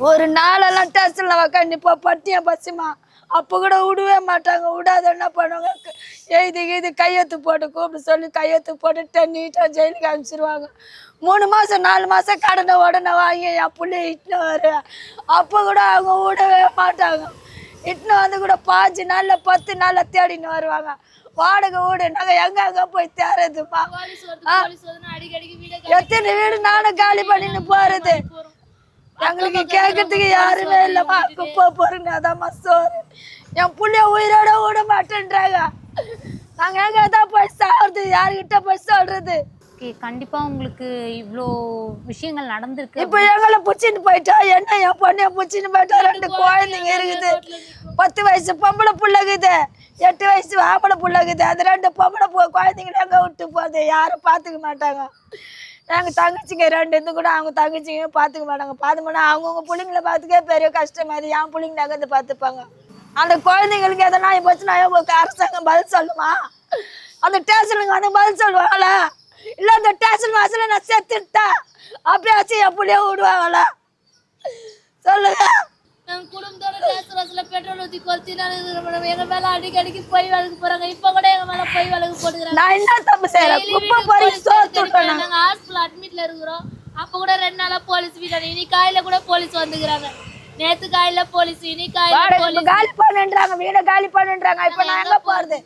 ஒரு நாளெல்லாம் டேஸ்ட்ல உக்காந்து இப்போ பட்டியம் பசிமா அப்போ கூட விடவே மாட்டாங்க. விடாத என்ன பண்ணுவாங்க, இது கையெழுத்து போட்டு கூப்பிட்டு சொல்லி கையெழுத்து போட்டு நீட்டாக ஜெயிலுக்கு அனுப்பிச்சிருவாங்க. 3 மாதம் 4 மாதம் கடனை உடனே வாங்கி என் பிள்ளைய இட்டுன்னு வருவேன். அப்போ கூட அவங்க விடவே மாட்டாங்க. இட்டுன்னு வந்து கூட 5 நாளில் 10 நாளில் தேடின்னு வருவாங்க. வாடகை வீடு நாங்கள் எங்க போய் தேடுறதுப்பா. எத்தனை வீடு நானும் காலி பண்ணின்னு போறது. எங்களுக்கு கேட்கறதுக்கு யாருமே இல்லைம்மா. குப்பை பொருங்க அதாம்மா சோறு. என் பிள்ளைய உயிரோட விட மாட்டேன்றாங்க. நாங்கள் எங்க தான் போய் சாப்பிடுறது, யாருக்கிட்ட போய் சொல்றது? கண்டிப்பா உங்களுக்கு இவ்வளோ விஷயங்கள் நடந்திருக்கு. இப்போ எங்களை பிடிச்சின்னு போயிட்டா என்ன, என் பொண்ணைய பிடிச்சின்னு போயிட்டா 2 குழந்தைங்க இருக்குது. 10 வயசு பொம்பளை பிள்ளைக்குது, 8 வயசு ஆம்பளை பிள்ளைக்குது. அது 2 பொம்பளை குழந்தைங்களை எங்கே விட்டு போகுது, யாரும் பார்த்துக்க மாட்டாங்க. எங்கள் தங்கச்சிங்க 2 இருந்து கூட அவங்க தங்கச்சிங்க பார்த்துக்க மாட்டாங்க. பார்த்துக்கோனா அவங்கவுங்க பிள்ளைங்களை பார்த்துக்கே பெரிய கஷ்டமா இது. என் பிள்ளைங்க நகர்ந்து பார்த்துப்பாங்க. அந்த குழந்தைங்களுக்கு எதனா போச்சுன்னா அரசாங்கம் பதில் சொல்லுமா? அந்த ஸ்டேஷனுக்கு வந்து பதில் சொல்லுவாங்களா? இல்லை அந்த ஸ்டேஷன் வாசல நான் செத்துட்டேன் அப்படியாச்சும் என் பிள்ளைய விடுவாங்களா? சொல்லுங்க. நாங்கள் குடும்பத்தோட டேஸ்ட்ல பெட்ரோல் ஊற்றி கொளுத்தினாலும் எங்க மேல அடிக்கடிக்கு பொய் வழக்கு போறாங்க. இப்போ கூட எங்க மேல பொய் வழக்கு போட்டுக்கிறாங்க. நான் என்ன தப்பு செய்யறேன்? நாங்க ஹாஸ்பிட்டல் அட்மிட்ல இருக்கிறோம். அப்ப கூட 2 நாளா போலீஸ் வீட்டாங்க. இன்னைக்கு காலையில கூட போலீஸ் வந்துக்கிறாங்க. நேத்து காலையில போலீஸ், இன்னைக்கு காலையில காலி பண்ணுன்றாங்க, வீட காலி பண்ணுன்றாங்க. இப்ப நான் எங்க போறது?